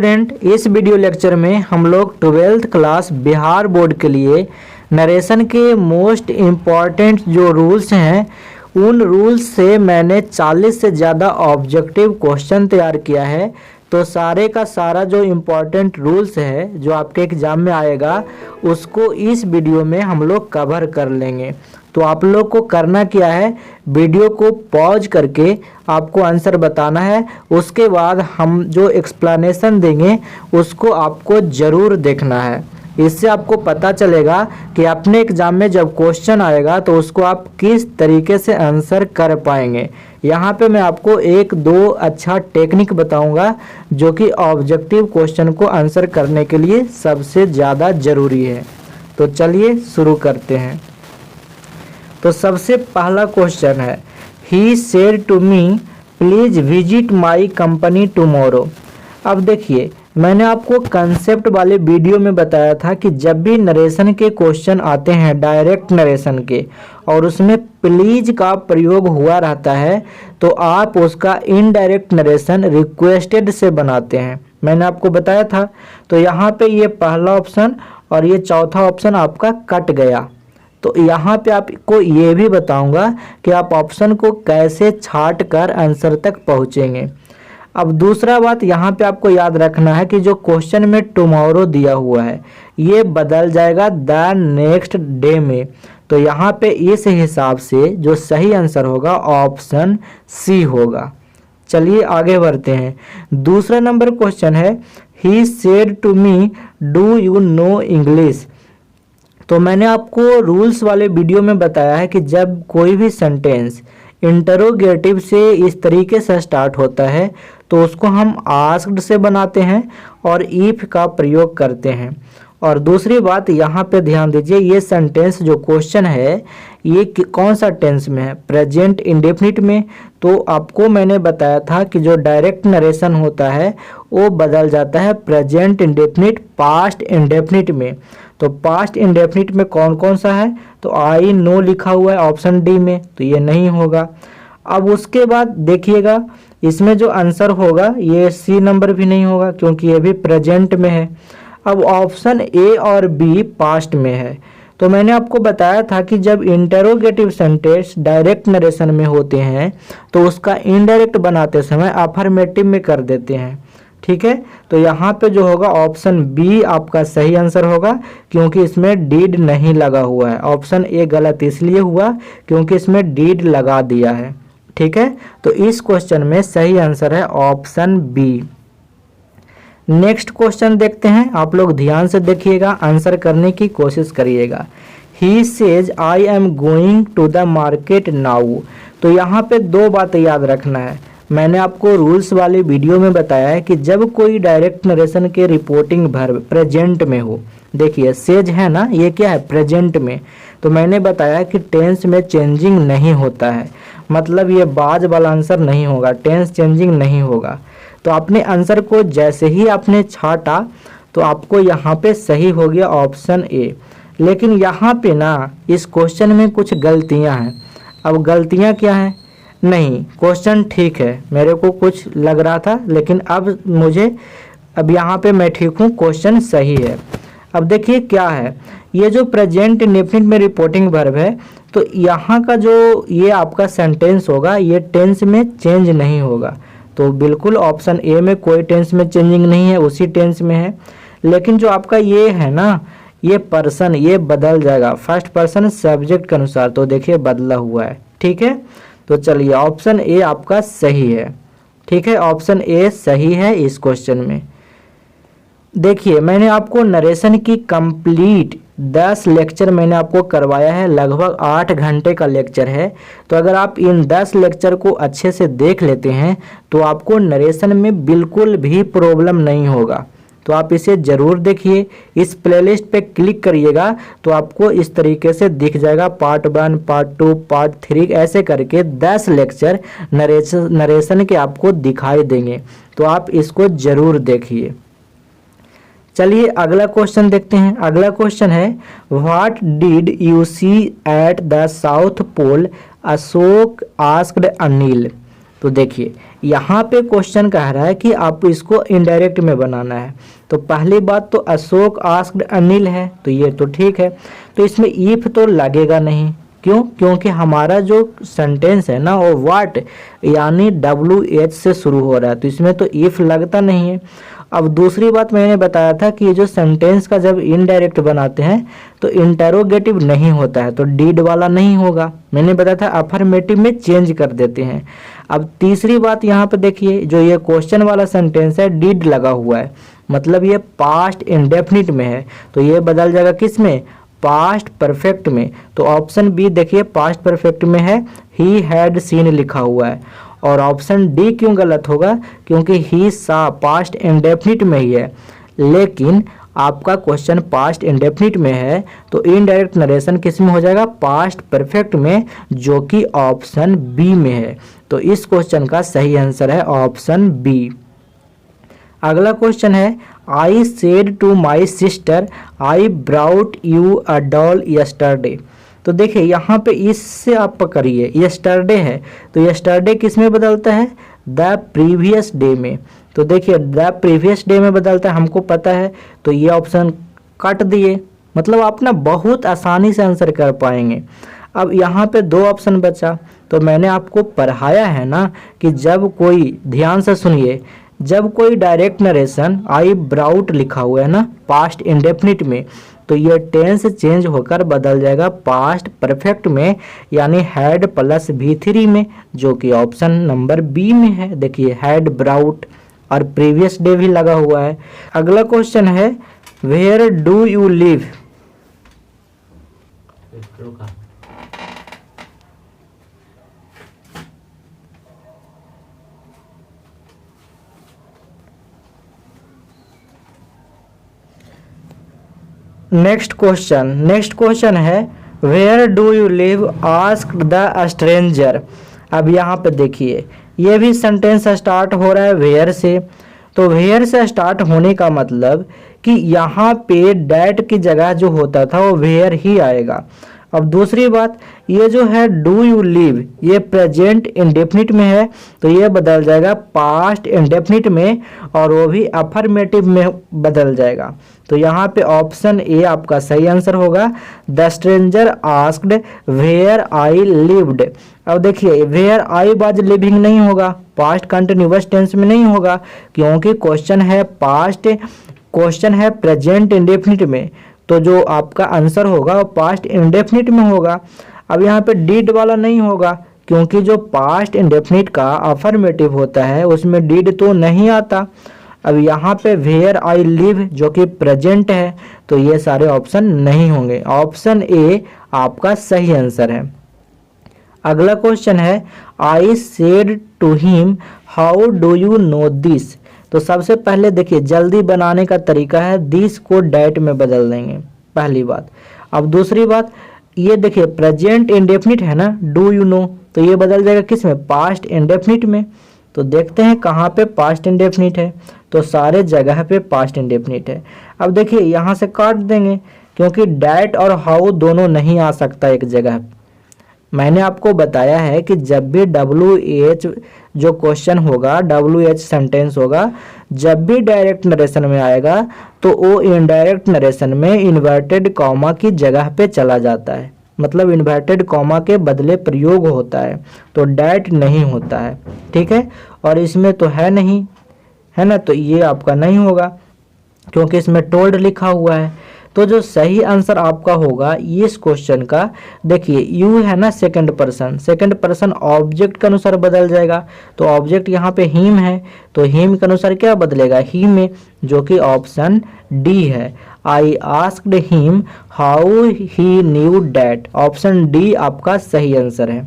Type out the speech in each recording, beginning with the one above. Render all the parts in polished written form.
Friend, इस video lecture में हम लोग 12th क्लास बिहार बोर्ड के लिए नरेशन के मोस्ट इम्पॉर्टेंट जो रूल्स हैं उन रूल्स से मैंने 40 से ज़्यादा ऑब्जेक्टिव क्वेश्चन तैयार किया है। तो सारे का सारा जो इम्पोर्टेंट रूल्स है जो आपके एग्ज़ाम में आएगा उसको इस वीडियो में हम लोग कवर कर लेंगे। तो आप लोग को करना क्या है, वीडियो को पॉज करके आपको आंसर बताना है। उसके बाद हम जो एक्सप्लेनेशन देंगे उसको आपको ज़रूर देखना है। इससे आपको पता चलेगा कि अपने एग्ज़ाम में जब क्वेश्चन आएगा तो उसको आप किस तरीके से आंसर कर पाएंगे। यहाँ पे मैं आपको एक दो अच्छा टेक्निक बताऊंगा जो कि ऑब्जेक्टिव क्वेश्चन को आंसर करने के लिए सबसे ज़्यादा ज़रूरी है। तो चलिए शुरू करते हैं। तो सबसे पहला क्वेश्चन है, he said to me please visit my company tomorrow. अब देखिए, मैंने आपको कंसेप्ट वाले वीडियो में बताया था कि जब भी नरेशन के क्वेश्चन आते हैं डायरेक्ट नरेशन के और उसमें प्लीज का प्रयोग हुआ रहता है तो आप उसका इनडायरेक्ट नरेशन रिक्वेस्टेड से बनाते हैं। मैंने आपको बताया था। तो यहाँ पे ये पहला ऑप्शन और ये चौथा ऑप्शन आपका कट गया। तो यहाँ पे आपको ये भी बताऊंगा कि आप ऑप्शन को कैसे छांट कर आंसर तक पहुँचेंगे। अब दूसरा बात यहाँ पे आपको याद रखना है कि जो क्वेश्चन में टुमारो दिया हुआ है ये बदल जाएगा द नेक्स्ट डे में। तो यहाँ पे इस हिसाब से जो सही आंसर होगा ऑप्शन सी होगा। चलिए आगे बढ़ते हैं। दूसरा नंबर क्वेश्चन है, he said to me do you know English. तो मैंने आपको रूल्स वाले वीडियो में बताया है कि जब कोई भी सेंटेंस इंटरोगेटिव से इस तरीके से स्टार्ट होता है तो उसको हम आस्क्ड से बनाते हैं और इफ का प्रयोग करते हैं। और दूसरी बात यहाँ पे ध्यान दीजिए, ये सेंटेंस जो क्वेश्चन है ये कौन सा टेंस में है, प्रेजेंट इंडेफिनिट में। तो आपको मैंने बताया था कि जो डायरेक्ट नरेशन होता है वो बदल जाता है प्रेजेंट इंडेफिनिट पास्ट इंडेफिनिट में। तो पास्ट इंडेफिनिट में कौन कौन सा है, तो आई नो लिखा हुआ है ऑप्शन डी में, तो ये नहीं होगा। अब उसके बाद देखिएगा इसमें जो आंसर होगा ये सी नंबर भी नहीं होगा क्योंकि ये भी प्रेजेंट में है। अब ऑप्शन ए और बी पास्ट में है। तो मैंने आपको बताया था कि जब इंटरोगेटिव सेंटेंस डायरेक्ट नरेशन में होते हैं तो उसका इनडायरेक्ट बनाते समय अफर्मेटिव में कर देते हैं। ठीक है, तो यहाँ पे जो होगा ऑप्शन बी आपका सही आंसर होगा क्योंकि इसमें डीड नहीं लगा हुआ है। ऑप्शन ए गलत इसलिए हुआ क्योंकि इसमें डीड लगा दिया है। ठीक है, तो इस क्वेश्चन में सही आंसर है ऑप्शन बी। नेक्स्ट क्वेश्चन देखते हैं, आप लोग ध्यान से देखिएगा, आंसर करने की कोशिश करिएगा। He says I am going to the market now. तो यहाँ पे दो बातें याद रखना है। मैंने आपको रूल्स वाले वीडियो में बताया है कि जब कोई डायरेक्ट नरेशन के रिपोर्टिंग वर्ब प्रेजेंट में हो, देखिए सेज है ना, ये क्या है प्रेजेंट में, तो मैंने बताया कि टेंस में चेंजिंग नहीं होता है, मतलब ये बाज वाला आंसर नहीं होगा, टेंस चेंजिंग नहीं होगा। तो अपने आंसर को जैसे ही आपने छाटा तो आपको यहाँ पे सही हो गया ऑप्शन ए। लेकिन यहाँ पे ना इस क्वेश्चन में कुछ गलतियाँ हैं। अब गलतियाँ क्या हैं, नहीं क्वेश्चन ठीक है, मेरे को कुछ लग रहा था लेकिन अब यहाँ पे मैं ठीक हूँ, क्वेश्चन सही है। अब देखिए क्या है, ये जो प्रेजेंट इंडेफिनिट में रिपोर्टिंग वर्ब है तो यहाँ का जो ये आपका सेंटेंस होगा ये टेंस में चेंज नहीं होगा। तो बिल्कुल ऑप्शन ए में कोई टेंस में चेंजिंग नहीं है, उसी टेंस में है। लेकिन जो आपका ये है ना, ये पर्सन ये बदल जाएगा फर्स्ट पर्सन सब्जेक्ट के अनुसार, तो देखिए बदला हुआ है। ठीक है, तो चलिए ऑप्शन ए आपका सही है। ठीक है, ऑप्शन ए सही है इस क्वेश्चन में। देखिए मैंने आपको नरेशन की कंप्लीट 10 लेक्चर मैंने आपको करवाया है, लगभग 8 घंटे का लेक्चर है। तो अगर आप इन 10 लेक्चर को अच्छे से देख लेते हैं तो आपको नरेशन में बिल्कुल भी प्रॉब्लम नहीं होगा। तो आप इसे ज़रूर देखिए, इस प्लेलिस्ट पे क्लिक करिएगा तो आपको इस तरीके से दिख जाएगा पार्ट 1, पार्ट 2, पार्ट 3 ऐसे करके 10 लेक्चर नरेशन के आपको दिखाई देंगे। तो आप इसको ज़रूर देखिए। चलिए अगला क्वेश्चन देखते हैं। अगला क्वेश्चन है, what did you see at the South Pole, Ashok asked Anil. तो देखिए यहाँ पे क्वेश्चन कह रहा है कि आपको इसको इनडायरेक्ट में बनाना है। तो पहली बात तो अशोक आस्क्ड अनिल है, तो ये तो ठीक है। तो इसमें इफ तो लगेगा नहीं, क्यों? क्योंकि हमारा जो सेंटेंस है ना वो व्हाट यानी WH से शुरू हो रहा है, तो इसमें तो इफ लगता नहीं है। अब दूसरी बात मैंने बताया था कि ये जो सेंटेंस का जब इनडायरेक्ट बनाते हैं तो इंटरोगेटिव नहीं होता है, तो डीड वाला नहीं होगा। मैंने बताया था अफर्मेटिव में चेंज कर देते हैं। अब तीसरी बात यहाँ पे देखिए, जो ये क्वेश्चन वाला सेंटेंस है डीड लगा हुआ है, मतलब ये पास्ट इंडेफिनिट में है, तो ये बदल जाएगा किस में? पास्ट परफेक्ट में। तो ऑप्शन बी देखिए पास्ट परफेक्ट में है, ही हैड सीन लिखा हुआ है। और ऑप्शन डी क्यों गलत होगा? क्योंकि ही सा पास्ट इंडेफिनिट में ही है, लेकिन आपका क्वेश्चन पास्ट इंडेफिनिट में है, तो इनडायरेक्ट नरेशन किस में हो जाएगा? पास्ट परफेक्ट में, जो कि ऑप्शन बी में है। तो इस क्वेश्चन का सही आंसर है ऑप्शन बी। अगला क्वेश्चन है, I said to my sister I brought you a doll yesterday. तो देखिए यहाँ पे इससे आप पकड़िए, यस्टरडे है तो यस्टरडे किस में बदलता है? द प्रीवियस डे में। तो देखिए द प्रीवियस डे में बदलता है, हमको पता है, तो ये ऑप्शन काट दिए। मतलब आप ना बहुत आसानी से आंसर कर पाएंगे। अब यहाँ पे दो ऑप्शन बचा, तो मैंने आपको पढ़ाया है ना कि जब कोई, ध्यान से सुनिए, जब कोई डायरेक्ट नरेशन आई ब्राउट लिखा हुआ है ना पास्ट इंडेफिनिट में, तो ये टेंस चेंज होकर बदल जाएगा पास्ट परफेक्ट में, यानी हैड प्लस V3 में, जो कि ऑप्शन नंबर बी में है। देखिए हैड ब्राउट और प्रीवियस डे भी लगा हुआ है। अगला क्वेश्चन है, where do you live. Next question है, where do you live asked the stranger. अब यहाँ पे देखिए ये भी सेंटेंस स्टार्ट हो रहा है वेयर से, तो वेयर से स्टार्ट होने का मतलब कि यहाँ पे डैट की जगह जो होता था वो वेयर ही आएगा। अब दूसरी बात, ये जो है डू यू लिव, ये प्रेजेंट इंडेफिनिट में है, तो ये बदल जाएगा पास्ट इंडेफिनिट में, और वो भी अफर्मेटिव में बदल जाएगा। तो यहाँ पे ऑप्शन ए आपका सही आंसर होगा, the stranger asked where I lived. अब देखिए वेयर आई वाज लिविंग नहीं होगा, पास्ट कंटिन्यूअस टेंस में नहीं होगा, क्योंकि क्वेश्चन है प्रेजेंट इंडेफिनिट में, तो जो आपका आंसर होगा वो पास्ट इंडेफिनिट में होगा। अब यहाँ पे डीड वाला नहीं होगा, क्योंकि जो पास्ट इंडेफिनिट का अफर्मेटिव होता है उसमें डीड तो नहीं आता। अब यहाँ पे वेयर आई लिव जो कि प्रेजेंट है, तो ये सारे ऑप्शन नहीं होंगे, ऑप्शन ए आपका सही आंसर है। अगला क्वेश्चन है, I said to him how do you know this. तो सबसे पहले देखिए जल्दी बनाने का तरीका है, दिस को डैट में बदल देंगे, पहली बात। अब दूसरी बात, ये देखिए प्रेजेंट इंडेफिनिट है ना डू यू नो, तो ये बदल जाएगा किस में? पास्ट इंडेफिनिट में। तो देखते हैं कहाँ पे पास्ट इंडेफिनिट है, तो सारे जगह पे पास्ट इंडेफिनिट है। अब देखिए यहाँ से काट देंगे, क्योंकि डैट और हाउ दोनों नहीं आ सकता एक जगह। मैंने आपको बताया है कि जब भी WH जो क्वेश्चन होगा, WH सेंटेंस होगा, जब भी डायरेक्ट नरेशन में आएगा तो वो इनडायरेक्ट नरेशन में इन्वर्टेड कॉमा की जगह पे चला जाता है, मतलब इन्वर्टेड कॉमा के बदले प्रयोग होता है, तो डैट नहीं होता है, ठीक है। और इसमें तो है नहीं, है ना, तो ये आपका नहीं होगा क्योंकि इसमें टोल्ड लिखा हुआ है। तो जो सही आंसर आपका होगा इस क्वेश्चन का, देखिए यू है ना सेकंड पर्सन ऑब्जेक्ट के अनुसार बदल जाएगा, तो ऑब्जेक्ट यहाँ पे हिम है, तो हिम के अनुसार क्या बदलेगा? ही में, जो कि ऑप्शन डी है। I asked him how he knew that, option D आपका सही आंसर है।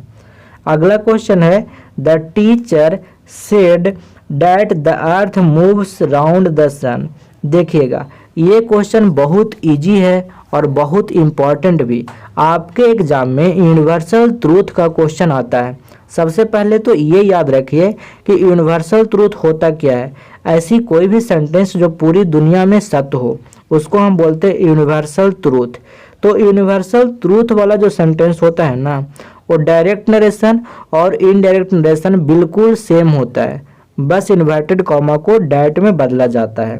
अगला क्वेश्चन है, the teacher said that the earth moves round the sun. देखिएगा ये क्वेश्चन बहुत इजी है और बहुत इम्पॉर्टेंट भी। आपके एग्जाम में यूनिवर्सल ट्रूथ का क्वेश्चन आता है। सबसे पहले तो ये याद रखिए कि यूनिवर्सल ट्रूथ होता क्या है। ऐसी कोई भी सेंटेंस जो पूरी दुनिया में सत्य हो उसको हम बोलते हैं यूनिवर्सल ट्रूथ। तो यूनिवर्सल ट्रूथ वाला जो सेंटेंस होता है ना, वो डायरेक्ट नरेशन और इनडायरेक्ट नरेशन बिल्कुल सेम होता है, बस इन्वर्टेड कॉमा को डायरेक्ट में बदला जाता है।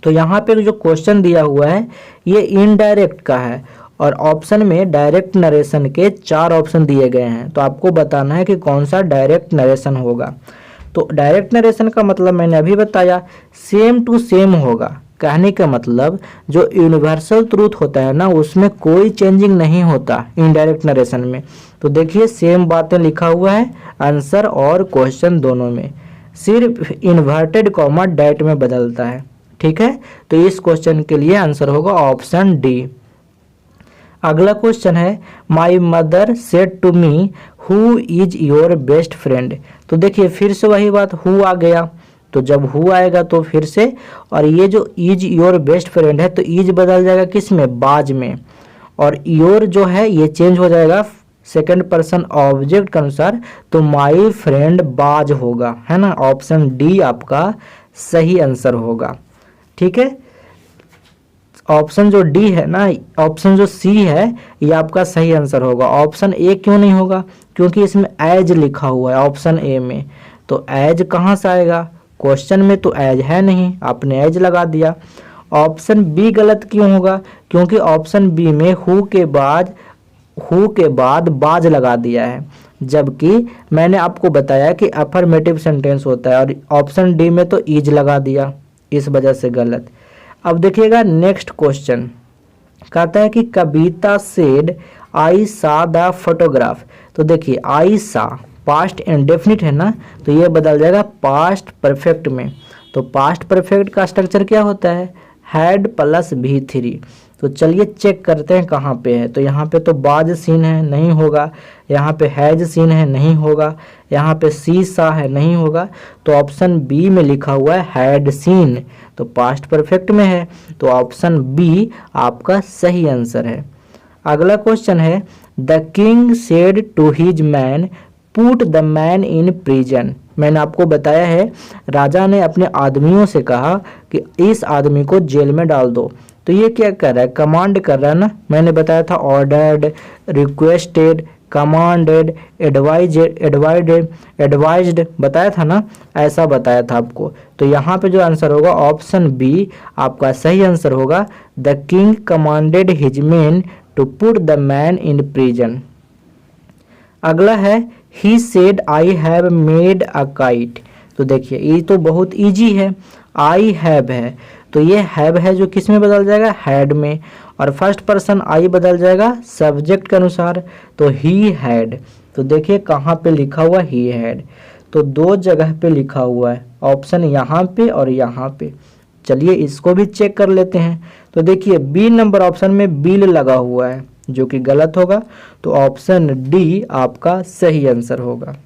तो यहाँ पे जो क्वेश्चन दिया हुआ है ये इनडायरेक्ट का है और ऑप्शन में डायरेक्ट नरेशन के 4 ऑप्शन दिए गए हैं, तो आपको बताना है कि कौन सा डायरेक्ट नरेशन होगा। तो डायरेक्ट नरेशन का मतलब मैंने अभी बताया, सेम टू सेम होगा। कहने का मतलब जो यूनिवर्सल ट्रूथ होता है ना उसमें कोई चेंजिंग नहीं होता इनडायरेक्ट नरेशन में। तो देखिए सेम बातें लिखा हुआ है आंसर और क्वेश्चन दोनों में, सिर्फ इन्वर्टेड कॉमा डायरेक्ट में बदलता है। ठीक है, तो इस क्वेश्चन के लिए आंसर होगा ऑप्शन डी। अगला क्वेश्चन है my mother said to me who is your best friend. तो देखिए फिर से वही बात, हु आ गया, तो जब हु आएगा तो फिर से, और ये जो इज योर बेस्ट फ्रेंड है तो इज बदल जाएगा किस में, बाज में, और योर जो है ये चेंज हो जाएगा सेकंड पर्सन ऑब्जेक्ट के अनुसार, तो माई फ्रेंड बाज होगा, है ना। ऑप्शन डी आपका सही आंसर होगा। ठीक है, ऑप्शन जो डी है ना, ऑप्शन जो सी है ये आपका सही आंसर होगा। ऑप्शन ए क्यों नहीं होगा, क्योंकि इसमें एज लिखा हुआ है ऑप्शन ए में, तो एज कहाँ से आएगा, क्वेश्चन में तो एज है नहीं, आपने एज लगा दिया। ऑप्शन बी गलत क्यों होगा, क्योंकि ऑप्शन बी में हु के बाद बाज लगा दिया है, जबकि मैंने आपको बताया कि अफर्मेटिव सेंटेंस होता है और ऑप्शन डी में तो इज लगा दिया, इस वजह से गलत। अब देखिएगा नेक्स्ट क्वेश्चन कहता है कि कविता सेड आई सा द फोटोग्राफ। तो देखिए आई सा पास्ट इंडेफिनिट है ना, तो ये बदल जाएगा पास्ट परफेक्ट में। तो पास्ट परफेक्ट का स्ट्रक्चर क्या होता है, हैड प्लस V3। तो चलिए चेक करते हैं कहाँ पे है। तो यहाँ पे तो बाज सीन है, नहीं होगा। यहाँ पे हैज सीन है, नहीं होगा। यहाँ पे सी सा है, नहीं होगा। तो ऑप्शन बी में लिखा हुआ है हैड सीन, तो पास्ट परफेक्ट में है, तो ऑप्शन बी आपका सही आंसर है। अगला क्वेश्चन है the king said to his man put the man in prison. मैंने आपको बताया है राजा ने अपने आदमियों से कहा कि इस आदमी को जेल में डाल दो। तो ये क्या कर रहा है, कमांड कर रहा है ना। मैंने बताया था ऑर्डर्ड, रिक्वेस्टेड, कमांडेड, एडवाइज्ड बताया था ना, ऐसा बताया था आपको। तो यहाँ पे जो आंसर होगा ऑप्शन बी आपका सही आंसर होगा, the king commanded his man to put the man in prison. अगला है he said I have made a kite. तो देखिए ये तो बहुत इजी है, आई हैव है, तो ये हैव है जो किस में बदल जाएगा, हैड में, और फर्स्ट पर्सन आई बदल जाएगा सब्जेक्ट के अनुसार, तो ही हैड। तो देखिए कहाँ पे लिखा हुआ ही हैड, तो 2 जगह पे लिखा हुआ है, ऑप्शन यहाँ पे और यहाँ पे। चलिए इसको भी चेक कर लेते हैं। तो देखिए बी नंबर ऑप्शन में बिल लगा हुआ है जो कि गलत होगा, तो ऑप्शन डी आपका सही आंसर होगा।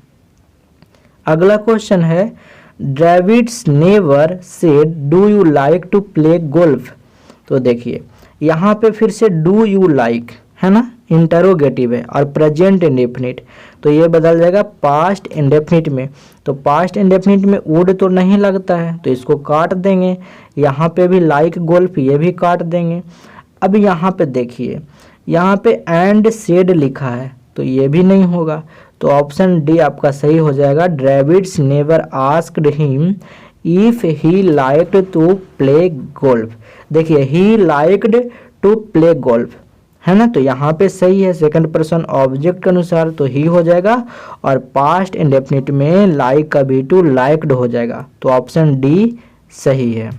अगला क्वेश्चन है David's never said do you like to play golf. तो देखिए यहाँ पे फिर से डू यू लाइक है ना, इंटरोगेटिव है और प्रेजेंट इंडेफिनिट, तो ये बदल जाएगा पास्ट इंडेफिनिट में। तो पास्ट इंडेफिनिट में वुड तो नहीं लगता है, तो इसको काट देंगे। यहाँ पे भी लाइक गोल्फ, ये भी काट देंगे। अब यहाँ पे देखिए यहाँ पे एंड सेड लिखा है, तो ये भी नहीं होगा, तो ऑप्शन डी आपका सही हो जाएगा, David's never asked him if he liked to play golf. देखिए he liked to play golf है ना, तो यहाँ पे सही है सेकंड पर्सन ऑब्जेक्ट के अनुसार, तो ही हो जाएगा, और पास्ट इंडेफिनिट में लाइक का भी टू लाइक्ड हो जाएगा, तो ऑप्शन डी सही है।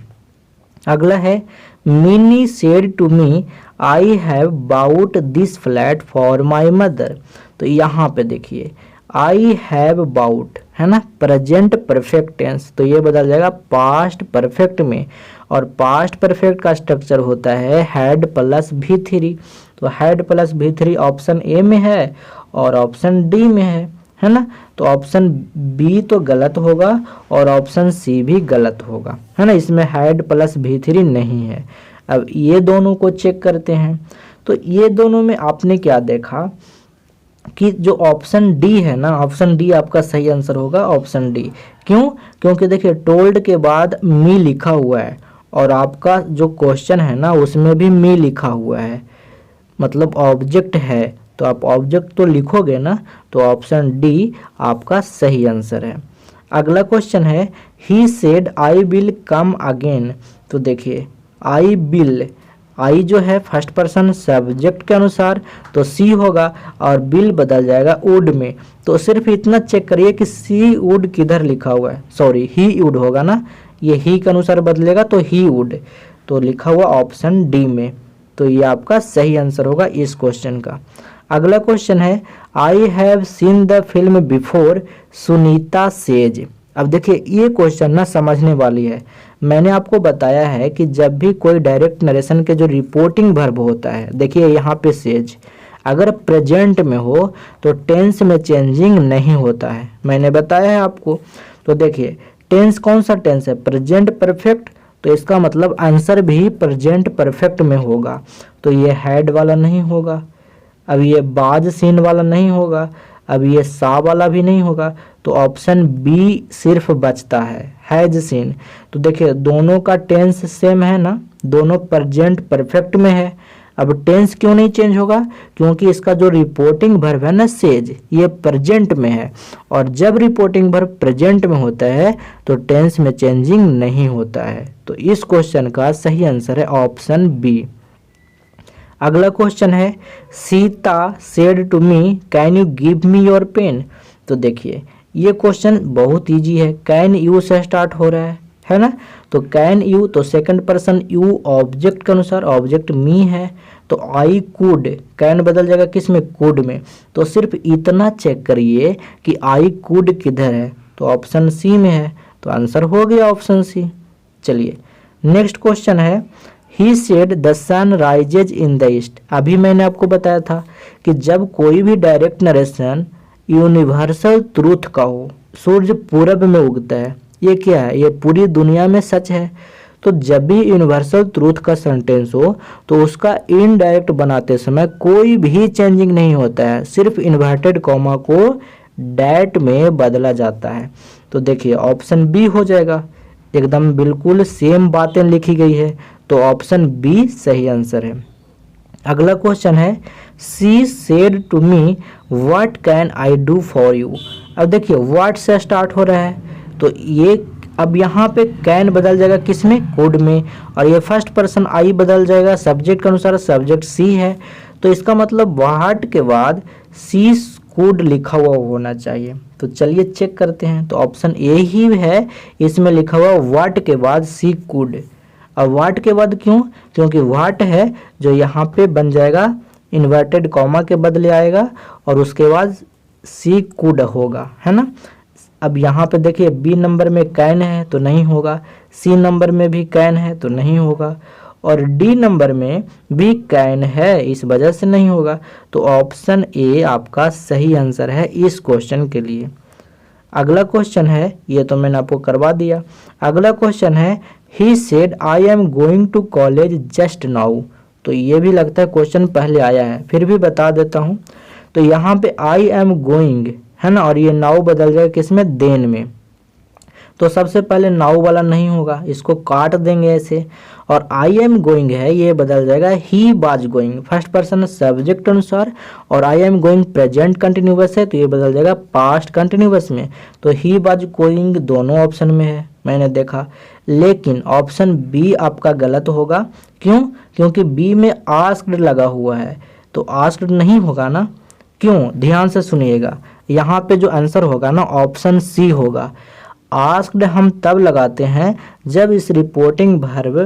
अगला है Mini said to me I have bought this flat for my mother. तो यहाँ पे देखिए आई हैव बाउट है ना, प्रेजेंट परफेक्ट टेंस, तो ये बदल जाएगा पास्ट परफेक्ट में, और पास्ट परफेक्ट का स्ट्रक्चर होता है हैड प्लस V3। तो had plus V3 option A में है और ऑप्शन डी में है ना, तो ऑप्शन बी तो गलत होगा और ऑप्शन सी भी गलत होगा, है ना, इसमें हैड प्लस V3 नहीं है। अब ये दोनों को चेक करते हैं। तो ये दोनों में आपने क्या देखा कि जो ऑप्शन डी है ना, ऑप्शन डी आपका सही आंसर होगा, ऑप्शन डी। क्यों, क्योंकि देखिए टोल्ड के बाद मी लिखा हुआ है और आपका जो क्वेश्चन है ना उसमें भी मी लिखा हुआ है, मतलब ऑब्जेक्ट है, तो आप ऑब्जेक्ट तो लिखोगे ना, तो ऑप्शन डी आपका सही आंसर है। अगला क्वेश्चन है he said I will come again. तो देखिए आई विल, आई जो है फर्स्ट पर्सन सब्जेक्ट के अनुसार तो सी होगा और बिल बदल जाएगा वुड में। तो सिर्फ इतना चेक करिए कि सी वुड किधर लिखा हुआ है, सॉरी ही वुड होगा ना, ये ही के अनुसार बदलेगा तो ही वुड, तो लिखा हुआ ऑप्शन डी में। तो ये आपका सही आंसर होगा इस क्वेश्चन का। अगला क्वेश्चन है I have seen the film before Sunita says. अब देखिए ये क्वेश्चन ना समझने वाली है। मैंने आपको बताया है कि जब भी कोई डायरेक्ट नरेशन के जो रिपोर्टिंग वर्ब होता है, देखिए यहाँ पे सेज अगर प्रेजेंट में हो तो टेंस में चेंजिंग नहीं होता है, मैंने बताया है आपको। तो देखिए टेंस कौन सा टेंस है, प्रेजेंट परफेक्ट, तो इसका मतलब आंसर भी प्रेजेंट परफेक्ट में होगा। तो ये हैड वाला नहीं होगा, अब ये बाज सीन वाला नहीं होगा, अब ये सा वाला भी नहीं होगा, तो ऑप्शन बी सिर्फ बचता है हैज सीन। तो देखिए दोनों का टेंस सेम है ना, दोनों प्रेजेंट परफेक्ट में है। अब टेंस क्यों नहीं चेंज होगा, क्योंकि इसका जो रिपोर्टिंग वर्ब है ना सेज, ये प्रेजेंट में है, और जब रिपोर्टिंग वर्ब प्रेजेंट में होता है तो टेंस में चेंजिंग नहीं होता है। तो इस क्वेश्चन का सही आंसर है ऑप्शन बी। अगला क्वेश्चन है Sita said to me can you give me your pen. तो देखिए ये क्वेश्चन बहुत इजी है, कैन यू से स्टार्ट हो रहा है ना, तो कैन यू तो सेकंड पर्सन यू ऑब्जेक्ट के अनुसार, ऑब्जेक्ट मी है, तो आई कुड, कैन बदल जाएगा किस में, कुड में। तो सिर्फ इतना चेक करिए कि आई कुड किधर है, तो ऑप्शन सी में है, तो आंसर हो गया ऑप्शन सी। चलिए नेक्स्ट क्वेश्चन है he said the sun rises in the east. अभी मैंने आपको बताया था कि जब कोई भी डायरेक्ट नरेशन यूनिवर्सल ट्रूथ का हो, सूर्य पूरब में उगता है, ये क्या है, ये पूरी दुनिया में सच है। तो जब भी यूनिवर्सल ट्रूथ का सेंटेंस हो तो उसका इनडायरेक्ट बनाते समय कोई भी चेंजिंग नहीं होता है, सिर्फ इन्वर्टेड कॉमा को डैट में बदला जाता है। तो देखिए ऑप्शन बी हो जाएगा, एकदम बिल्कुल सेम बातें लिखी गई है, तो ऑप्शन बी सही आंसर है। अगला क्वेश्चन है she said to me what can I do for you. अब देखिए व्हाट से स्टार्ट हो रहा है, तो ये अब यहाँ पे कैन बदल जाएगा किसमें, कुड में, और ये फर्स्ट पर्सन आई बदल जाएगा सब्जेक्ट के अनुसार, सब्जेक्ट सी है, तो इसका मतलब व्हाट के बाद सी कुड लिखा हुआ होना चाहिए। तो चलिए चेक करते हैं, तो ऑप्शन ए ही है, इसमें लिखा हुआ व्हाट के बाद सी कुड। अब व्हाट के बाद क्यों, क्योंकि व्हाट है जो यहाँ पे बन जाएगा इन्वर्टेड कॉमा के बदले आएगा, और उसके बाद सी कुड होगा, है ना। अब यहाँ पे देखिए बी नंबर में कैन है तो नहीं होगा, सी नंबर में भी कैन है तो नहीं होगा, और डी नंबर में भी कैन है, इस वजह से नहीं होगा। तो ऑप्शन ए आपका सही आंसर है इस क्वेश्चन के लिए। अगला क्वेश्चन है, ये तो मैंने आपको करवा दिया। अगला क्वेश्चन है he said I am going to college just now. तो ये भी लगता है क्वेश्चन पहले आया है, फिर भी बता देता हूँ। तो यहाँ पे आई एम गोइंग है ना, और ये नाउ बदल जाएगा किसमें, देन में। तो सबसे पहले नाउ वाला नहीं होगा, इसको काट देंगे ऐसे, और आई एम गोइंग है ये बदल जाएगा he was going, first person subject अनुसार, और आई एम गोइंग प्रेजेंट कंटिन्यूअस है तो ये बदल जाएगा पास्ट कंटिन्यूअस में। तो ही वाज गोइंग दोनों ऑप्शन में है, मैंने देखा, लेकिन ऑप्शन बी आपका गलत होगा। क्यों, क्योंकि बी में आस्क्ड लगा हुआ है, तो आस्क्ड नहीं होगा ना। क्यों, ध्यान से सुनिएगा, यहाँ पे जो आंसर होगा ना ऑप्शन सी होगा। आस्क्ड हम तब लगाते हैं जब इस रिपोर्टिंग वर्ब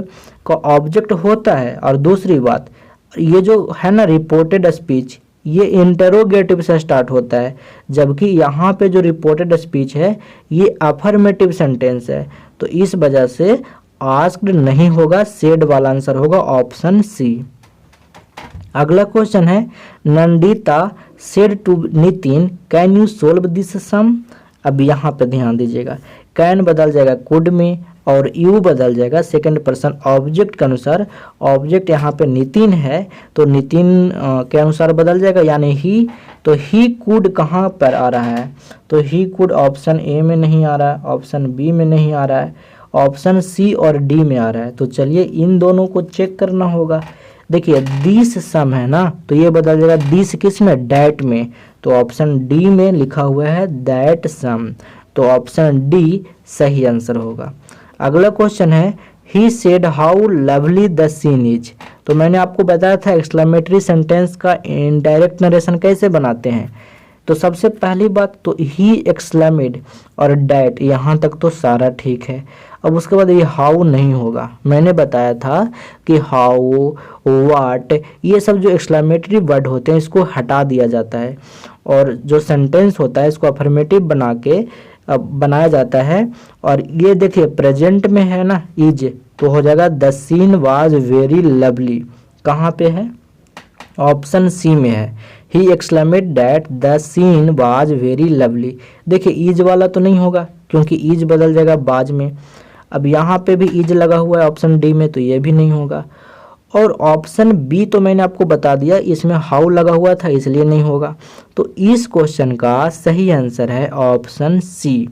का ऑब्जेक्ट होता है, और दूसरी बात ये जो है ना रिपोर्टेड स्पीच, ये इंटरोगेटिव से स्टार्ट होता है, जबकि यहाँ पे जो रिपोर्टेड स्पीच है ये अफर्मेटिव सेंटेंस है, तो इस वजह से आस्क्ड नहीं होगा, सेड वाला आंसर होगा ऑप्शन सी। अगला क्वेश्चन है Nandita said to Nitin can you solve this sum. अब यहाँ पे ध्यान दीजिएगा, कैन बदल जाएगा कुड में, और यू बदल जाएगा सेकंड पर्सन ऑब्जेक्ट के अनुसार। ऑब्जेक्ट यहाँ पे नितिन है तो नितिन के अनुसार बदल जाएगा, यानी ही। तो ही कुड कहाँ पर आ रहा है, तो ही कुड ऑप्शन ए में नहीं आ रहा है, ऑप्शन बी में नहीं आ रहा है, ऑप्शन सी और डी में आ रहा है। तो चलिए इन दोनों को चेक करना होगा। देखिए दिस सम है ना, तो ये बदल जाएगा दिस किस में, डैट में, तो ऑप्शन डी में लिखा हुआ है दैट सम, तो ऑप्शन डी सही आंसर होगा। अगला क्वेश्चन है he said how lovely the scene is. तो मैंने आपको बताया था एक्सक्लेमेटरी सेंटेंस का इनडायरेक्ट नरेशन कैसे बनाते हैं। तो सबसे पहली बात तो ही एक्सक्लेमेड और डैट, यहाँ तक तो सारा ठीक है। अब उसके बाद ये हाउ नहीं होगा, मैंने बताया था कि हाउ वाट ये सब जो एक्सक्लेमेटरी वर्ड होते हैं इसको हटा दिया जाता है, और जो सेंटेंस होता है इसको अफर्मेटिव बना के बनाया जाता है। और ये देखिए प्रेजेंट में है ना इज, तो हो जाएगा the scene was very lovely, कहाँ पे है, ऑप्शन सी में है, he exclaimed that the scene was very lovely. देखिए ईज वाला तो नहीं होगा क्योंकि ईज बदल जाएगा बाज में। अब यहाँ पे भी ईज लगा हुआ है ऑप्शन डी में, तो ये भी नहीं होगा। और ऑप्शन बी तो मैंने आपको बता दिया, इसमें हाउ लगा हुआ था इसलिए नहीं होगा। तो इस क्वेश्चन का सही आंसर है ऑप्शन सी।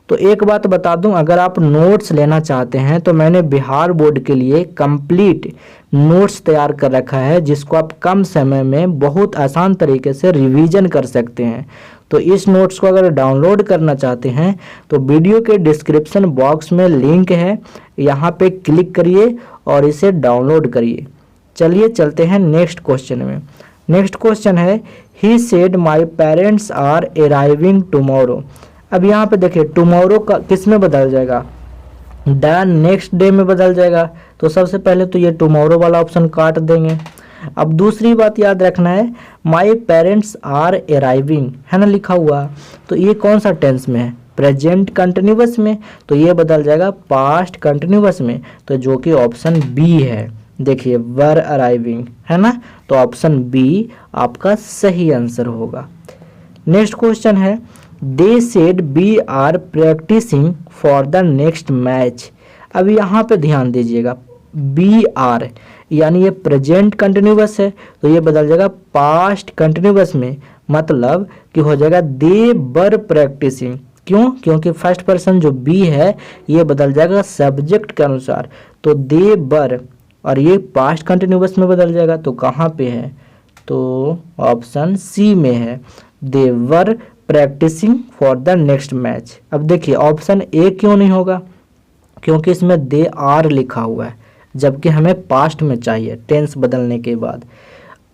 तो एक बात बता दूं, अगर आप नोट्स लेना चाहते हैं तो मैंने बिहार बोर्ड के लिए कंप्लीट नोट्स तैयार कर रखा है, जिसको आप कम समय में बहुत आसान तरीके से रिवीजन कर सकते हैं। तो इस नोट्स को अगर डाउनलोड करना चाहते हैं तो वीडियो के डिस्क्रिप्शन बॉक्स में लिंक है, यहाँ पे क्लिक करिए और इसे डाउनलोड करिए। चलिए चलते हैं नेक्स्ट क्वेश्चन में। नेक्स्ट क्वेश्चन है he said my parents are arriving tomorrow. अब यहाँ पे देखिए टुमारो का किस में बदल जाएगा, द नेक्स्ट डे में बदल जाएगा। तो सबसे पहले तो ये टुमारो वाला ऑप्शन काट देंगे। अब दूसरी बात याद रखना है, माई पेरेंट्स आर अराइविंग है ना लिखा हुआ, तो ये कौन सा टेंस में है, प्रेजेंट कंटिन्यूअस में, तो ये बदल जाएगा पास्ट कंटिन्यूअस में, तो जो कि ऑप्शन बी है। देखिए वर अराइविंग है ना, तो ऑप्शन बी आपका सही आंसर होगा। नेक्स्ट क्वेश्चन है they said we are practising for the next match. अब यहाँ पे ध्यान दीजिएगा, बी आर यानी ये प्रेजेंट कंटिन्यूअस है, तो ये बदल जाएगा पास्ट कंटिन्यूअस में, मतलब कि हो जाएगा दे वर प्रैक्टिसिंग। क्यों, क्योंकि फर्स्ट पर्सन जो बी है ये बदल जाएगा सब्जेक्ट के अनुसार, तो दे वर, और ये पास्ट कंटिन्यूअस में बदल जाएगा, तो कहाँ पे है, तो ऑप्शन सी में है, they were practising for the next match. अब देखिए ऑप्शन ए क्यों नहीं होगा, क्योंकि इसमें दे आर लिखा हुआ है, जबकि हमें पास्ट में चाहिए टेंस बदलने के बाद।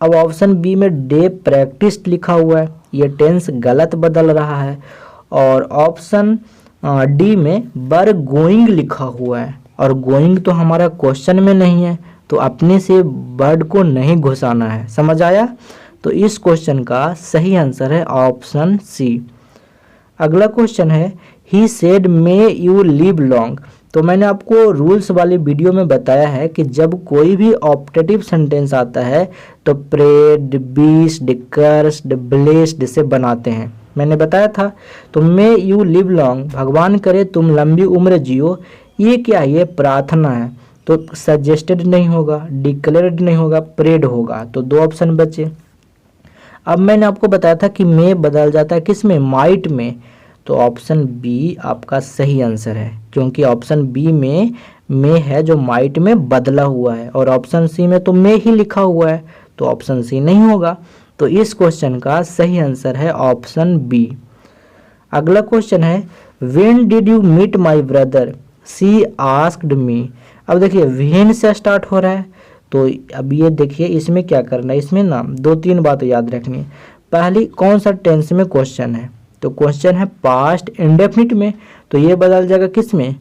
अब ऑप्शन बी में डे प्रैक्टिस लिखा हुआ है, ये टेंस गलत बदल रहा है। और ऑप्शन डी में वर गोइंग लिखा हुआ है, और गोइंग तो हमारा क्वेश्चन में नहीं है, तो अपने से वर्ड को नहीं घुसाना है, समझ आया। तो इस क्वेश्चन का सही आंसर है ऑप्शन सी। अगला क्वेश्चन है he said may you live long. तो मैंने आपको रूल्स वाली वीडियो में बताया है कि जब कोई भी ऑप्टेटिव सेंटेंस आता है तो प्रेड, बीस्ड, कर्स्ड, ब्लेस्ड से बनाते हैं, मैंने बताया था। तो मे यू लिव लॉन्ग, भगवान करे तुम लंबी उम्र जियो, ये क्या है, ये प्रार्थना है, तो सजेस्टेड नहीं होगा, डिक्लेयर्ड नहीं होगा, प्रेड होगा, तो दो ऑप्शन बचे। अब मैंने आपको बताया था कि मे बदल जाता है किस में, माइट में, तो ऑप्शन बी आपका सही आंसर है, क्योंकि ऑप्शन बी में मे है जो माइट में बदला हुआ है, और ऑप्शन सी में तो मे ही लिखा हुआ है, तो ऑप्शन सी नहीं होगा। तो इस क्वेश्चन का सही आंसर है ऑप्शन बी। अगला क्वेश्चन है when did you meet my brother, she asked me. अब देखिए व्हेन से स्टार्ट हो रहा है, तो अब ये देखिए इसमें क्या करना है, इसमें ना दो तीन बातें याद रखनी है। पहली, कौन सा टेंस में क्वेश्चन है, तो क्वेश्चन है पास्ट इंडेफिनिट में, तो ये बदल जाएगा किस में,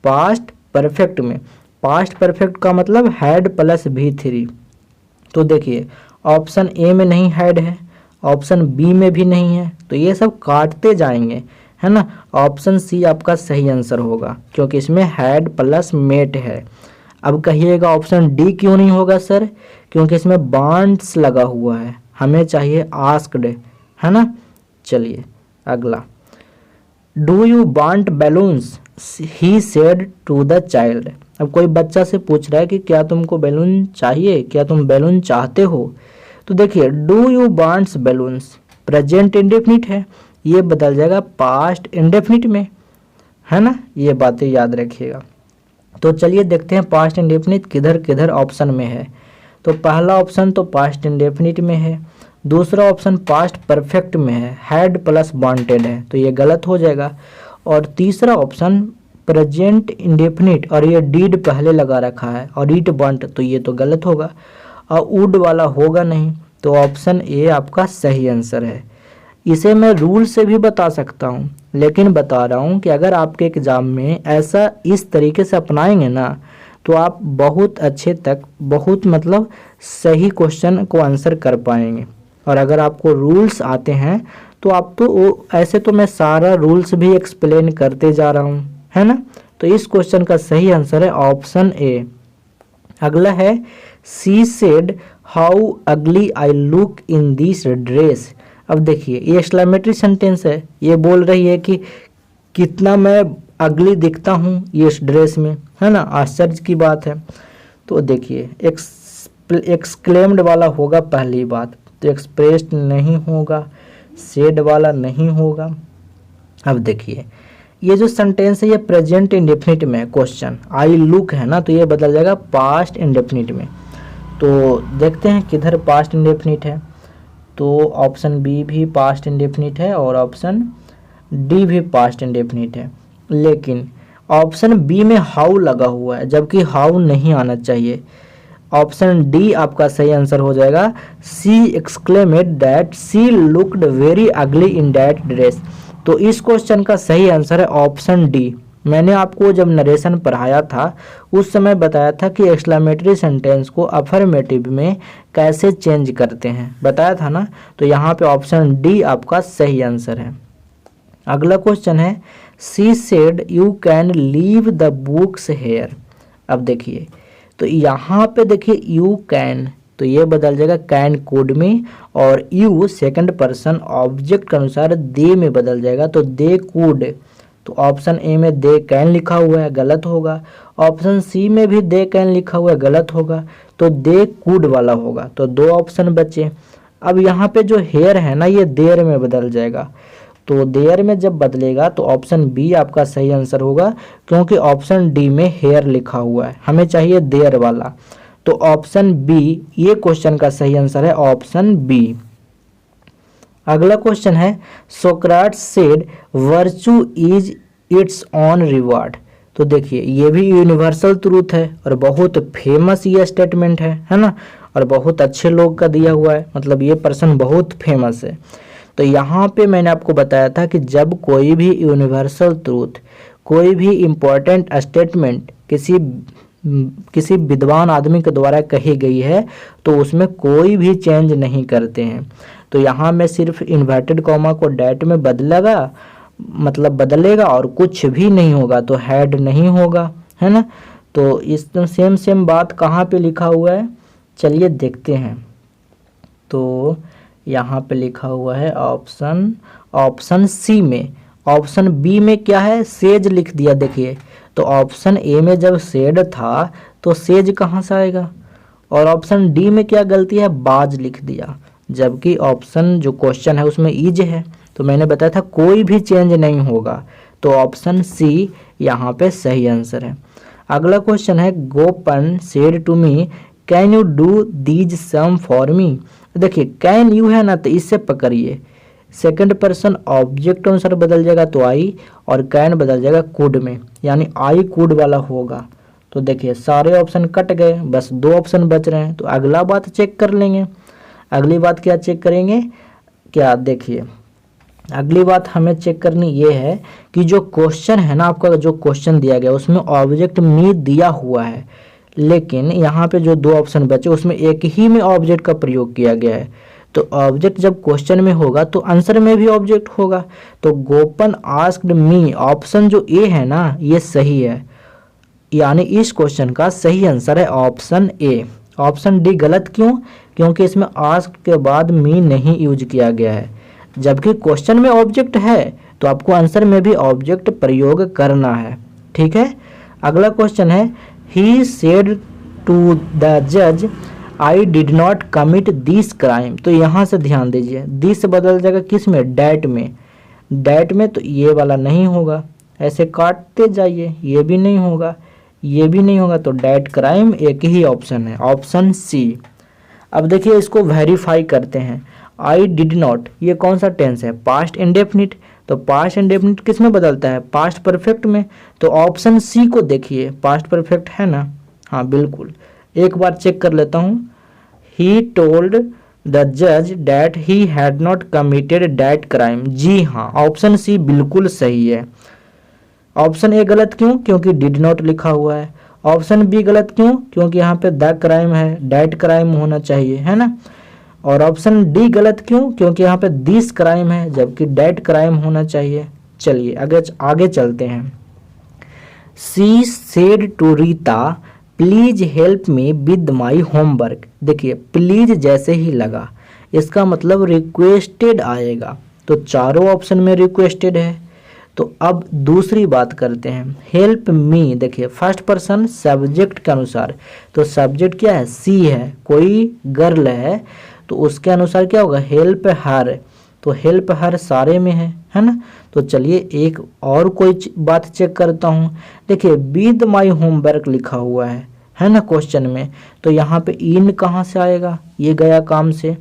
पास्ट परफेक्ट में। पास्ट परफेक्ट का मतलब हैड प्लस V3। तो देखिए ऑप्शन ए में नहीं हैड है, ऑप्शन बी में भी नहीं है, तो ये सब काटते जाएंगे, है ना। ऑप्शन सी आपका सही आंसर होगा, क्योंकि इसमें हैड प्लस मेट है। अब कहिएगा ऑप्शन डी क्यों नहीं होगा सर, क्योंकि इसमें बांट्स लगा हुआ है, हमें चाहिए आस्क्ड, है ना। चलिए अगला, do you want balloons, he said to the child. अब कोई बच्चा से पूछ रहा है कि क्या तुमको बैलून चाहिए, क्या तुम बैलून चाहते हो, तो देखिए do you wants balloons present indefinite है, ये बदल जाएगा पास्ट इंडेफिनिट में, है ना, ये बातें याद रखिएगा। तो चलिए देखते हैं पास्ट इंडेफिनिट किधर किधर ऑप्शन में है। तो पहला ऑप्शन तो पास्ट इंडेफिनिट में है, दूसरा ऑप्शन पास्ट परफेक्ट में है, हैड प्लस वांटेड है, तो ये गलत हो जाएगा। और तीसरा ऑप्शन प्रेजेंट इंडेफिनिट और ये डीड पहले लगा रखा है और ईट वांट, तो ये तो गलत होगा। और वुड वाला होगा नहीं, तो ऑप्शन ए आपका सही आंसर है। इसे मैं रूल से भी बता सकता हूँ, लेकिन बता रहा हूँ कि अगर आपके एग्ज़ाम में ऐसा इस तरीके से अपनाएंगे ना, तो आप बहुत अच्छे तक बहुत मतलब सही क्वेश्चन को आंसर कर पाएंगे। और अगर आपको रूल्स आते हैं तो आप तो ऐसे तो मैं सारा रूल्स भी एक्सप्लेन करते जा रहा हूँ, है ना। तो इस क्वेश्चन का सही आंसर है ऑप्शन ए। अगला है सी सेड हाउ अगली I look in this dress. अब देखिए ये एक्सक्लेमेटरी सेंटेंस है, ये बोल रही है कि कितना मैं अगली दिखता हूँ ये इस ड्रेस में, है ना, आश्चर्य की बात है। तो देखिए एक्सक्लेम्ड वाला होगा पहली बात, तो एक्सप्रेस्ड नहीं होगा, सेड वाला नहीं होगा। अब देखिए ये जो सेंटेंस है ये प्रेजेंट इंडेफिनिट में क्वेश्चन आई लुक है ना, तो ये बदल जाएगा पास्ट इंडेफिनिट में। तो देखते हैं किधर पास्ट इंडेफिनिट है, तो ऑप्शन बी भी पास्ट इंडेफिनिट है और ऑप्शन डी भी पास्ट इंडेफिनिट है, लेकिन ऑप्शन बी में हाउ लगा हुआ है, जबकि हाउ नहीं आना चाहिए। ऑप्शन डी आपका सही आंसर हो जाएगा। She exclaimed that she looked very ugly in that dress. तो इस क्वेश्चन का सही आंसर है ऑप्शन डी। मैंने आपको जब नरेशन पढ़ाया था उस समय बताया था कि एक्सक्लेमेटरी सेंटेंस को अफर्मेटिव में कैसे चेंज करते हैं, बताया था ना। तो यहाँ पे ऑप्शन डी आपका सही आंसर है। अगला क्वेश्चन है she said you can leave the books here. अब देखिए तो यहाँ पे देखिए यू कैन, तो ये बदल जाएगा कैन कुड में, और यू सेकंड पर्सन ऑब्जेक्ट के अनुसार दे में बदल जाएगा, तो दे कुड। तो ऑप्शन ए में दे कैन लिखा हुआ है, गलत होगा। ऑप्शन सी में भी दे कैन लिखा हुआ है, गलत होगा। तो दे कुड वाला होगा। तो दो ऑप्शन बचे। अब यहाँ पे जो हेयर है ना ये देर में बदल जाएगा, तो देयर में जब बदलेगा तो ऑप्शन बी आपका सही आंसर होगा, क्योंकि ऑप्शन डी में हेयर लिखा हुआ है, हमें चाहिए देयर वाला। तो ऑप्शन बी ये क्वेश्चन का सही आंसर है, ऑप्शन बी। अगला क्वेश्चन है Socrates said virtue is its own reward. तो देखिए ये भी यूनिवर्सल ट्रूथ है और बहुत फेमस ये स्टेटमेंट है ना, और बहुत अच्छे लोग का दिया हुआ है, मतलब ये पर्सन बहुत फेमस है। तो यहाँ पे मैंने आपको बताया था कि जब कोई भी यूनिवर्सल ट्रूथ, कोई भी इम्पोर्टेंट स्टेटमेंट किसी विद्वान आदमी के द्वारा कही गई है तो उसमें कोई भी चेंज नहीं करते हैं। तो यहाँ में सिर्फ इन्वर्टेड कॉमा को डैट में बदलेगा, मतलब बदलेगा, और कुछ भी नहीं होगा, तो हैड नहीं होगा, है ना। तो इस सेम बात कहाँ पे लिखा हुआ है, चलिए देखते हैं। तो यहाँ पे लिखा हुआ है ऑप्शन सी में। ऑप्शन बी में क्या है, सेज लिख दिया। देखिए तो ऑप्शन ए में जब सेड था तो सेज कहाँ से आएगा, और ऑप्शन डी में क्या गलती है, बाज लिख दिया, जबकि ऑप्शन जो क्वेश्चन है उसमें इज है। तो मैंने बताया था कोई भी चेंज नहीं होगा, तो ऑप्शन सी यहाँ पे सही आंसर है। अगला क्वेश्चन है Gopan said to me can you do these sum for me. देखिए कैन यू है ना, तो इससे पकड़िए, सेकंड पर्सन ऑब्जेक्ट अनुसार बदल जाएगा तो आई, और कैन बदल जाएगा कुड में, यानी आई कुड वाला होगा। तो देखिए सारे ऑप्शन कट गए, बस दो ऑप्शन बच रहे हैं। तो अगला बात चेक कर लेंगे। अगली बात क्या चेक करेंगे, क्या देखिए अगली बात हमें चेक करनी ये है कि जो क्वेश्चन है ना, आपका जो क्वेश्चन दिया गया उसमें ऑब्जेक्ट मी दिया हुआ है, लेकिन यहाँ पे जो दो ऑप्शन बचे उसमें एक ही में ऑब्जेक्ट का प्रयोग किया गया है। तो ऑब्जेक्ट जब क्वेश्चन में होगा तो आंसर में भी ऑब्जेक्ट होगा। तो गोपन आस्क्ड मी, ऑप्शन जो ए है ना ये सही है, यानी इस क्वेश्चन का सही आंसर है ऑप्शन ए। ऑप्शन डी गलत क्यों, क्योंकि इसमें आस्क्ड के बाद मी नहीं यूज किया गया है, जबकि क्वेश्चन में ऑब्जेक्ट है तो आपको आंसर में भी ऑब्जेक्ट प्रयोग करना है, ठीक है। अगला क्वेश्चन है ही सेड टू द जज I did not commit this crime. तो यहाँ से ध्यान दीजिए, दिस बदल जाएगा किस में, डैट में। डैट में तो ये वाला नहीं होगा, ऐसे काटते जाइए, ये भी नहीं होगा, ये भी नहीं होगा, तो डैट क्राइम एक ही ऑप्शन है, ऑप्शन सी। अब देखिए इसको वेरीफाई करते हैं। आई डिड नॉट, ये कौन सा टेंस है? Past indefinite. तो पास्ट इंडेफिनिट किस में बदलता है? पास्ट परफेक्ट में। तो ऑप्शन सी को देखिए, पास्ट परफेक्ट है ना? हाँ बिल्कुल, एक बार चेक कर लेता हूँ। ही टोल्ड द जज that he had not committed that crime. जी हाँ, ऑप्शन सी बिल्कुल सही है। ऑप्शन ए गलत क्यों? क्योंकि डिड नॉट लिखा हुआ है। ऑप्शन बी गलत क्यों? क्योंकि यहाँ पे द क्राइम है, डैट क्राइम होना चाहिए, है ना? और ऑप्शन डी गलत क्यों? क्योंकि यहाँ पे दिस क्राइम है, जबकि डैट क्राइम होना चाहिए। चलिए आगे चलते हैं। She said to Rita please help me with my homework. देखिए प्लीज जैसे ही लगा, इसका मतलब रिक्वेस्टेड आएगा, तो चारों ऑप्शन में रिक्वेस्टेड है। तो अब दूसरी बात करते हैं, हेल्प मी। देखिए फर्स्ट पर्सन सब्जेक्ट के अनुसार, तो सब्जेक्ट क्या है? सी है, कोई गर्ल है, तो उसके अनुसार क्या होगा? Help her. तो हेल्प हर सारे में है ना? तो चलिए एक और कोई बात चेक करता हूँ। देखिए विद माई होमवर्क लिखा हुआ है ना क्वेश्चन में, तो यहाँ पे इन कहाँ से आएगा? ये गया काम से।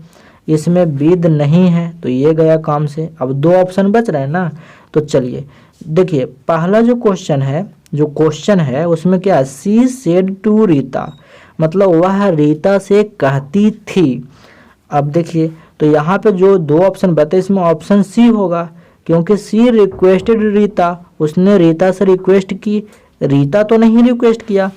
इसमें विद नहीं है, तो ये गया काम से। अब दो ऑप्शन बच रहे हैं ना, तो चलिए देखिए पहला जो क्वेश्चन है उसमें क्या है? सी सेड टू रीता, मतलब वह रीता से कहती थी। अब देखिए तो यहाँ पे जो दो ऑप्शन बते, इसमें ऑप्शन सी होगा, क्योंकि सी रिक्वेस्टेड रीता, उसने रीता से रिक्वेस्ट की, रीता तो नहीं रिक्वेस्ट किया।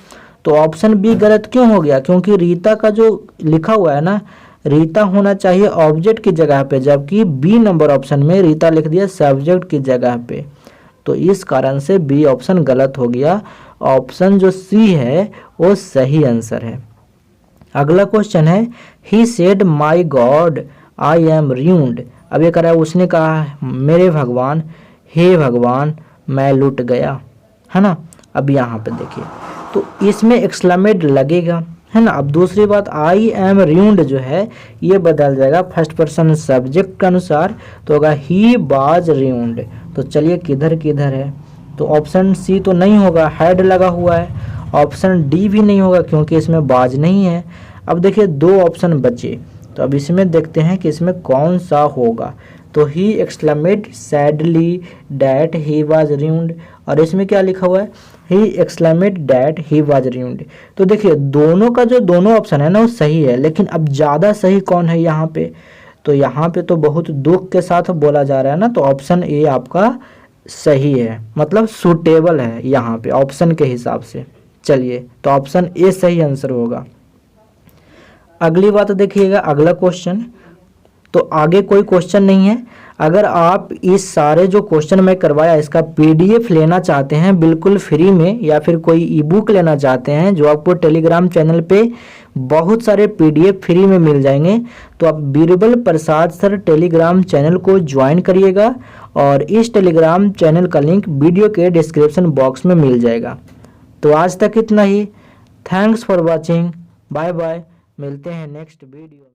तो ऑप्शन बी गलत क्यों हो गया? क्योंकि रीता का जो लिखा हुआ है ना, रीता होना चाहिए ऑब्जेक्ट की जगह पे, जबकि बी नंबर ऑप्शन में रीता लिख दिया सब्जेक्ट की जगह पे। तो इस कारण से बी ऑप्शन गलत हो गया। ऑप्शन जो सी है वो सही आंसर है। अगला क्वेश्चन है, he said my God I am ruined. अब ये कह रहा है, उसने कहा मेरे भगवान, हे भगवान मैं लुट गया, है ना? अब यहाँ पे देखिए तो इसमें एक्सक्लेमेट लगेगा, है ना? अब दूसरी बात, आई एम रूइंड जो है ये बदल जाएगा फर्स्ट पर्सन सब्जेक्ट के अनुसार, तो होगा ही वाज रूइंड। तो चलिए किधर किधर है? तो ऑप्शन सी तो नहीं होगा, हैड लगा हुआ है। ऑप्शन डी भी नहीं होगा क्योंकि इसमें बाज नहीं है। अब देखिए दो ऑप्शन बचे, तो अब इसमें देखते हैं कि इसमें कौन सा होगा। तो he exclaimed sadly that he was ruined, और इसमें क्या लिखा हुआ है? He exclaimed that he was ruined. तो देखिए दोनों का जो दोनों ऑप्शन है ना वो सही है, लेकिन अब ज़्यादा सही कौन है यहाँ पे? तो यहाँ पे तो बहुत दुख के साथ बोला जा रहा है ना, तो ऑप्शन ए आपका सही है, मतलब सूटेबल है यहाँ पे ऑप्शन के हिसाब से। चलिए तो ऑप्शन ए सही आंसर होगा। अगली बात देखिएगा, अगला क्वेश्चन, तो आगे कोई क्वेश्चन नहीं है। अगर आप इस सारे जो क्वेश्चन मैं करवाया इसका पीडीएफ लेना चाहते हैं बिल्कुल फ्री में, या फिर कोई ई बुक लेना चाहते हैं जो आपको टेलीग्राम चैनल पे बहुत सारे पीडीएफ फ्री में मिल जाएंगे, तो आप Birbal Prasad sir Telegram channel को ज्वाइन करिएगा, और इस टेलीग्राम चैनल का लिंक वीडियो के डिस्क्रिप्शन बॉक्स में मिल जाएगा। तो आज तक इतना ही। Thanks for watching, bye bye, मिलते हैं नेक्स्ट वीडियो।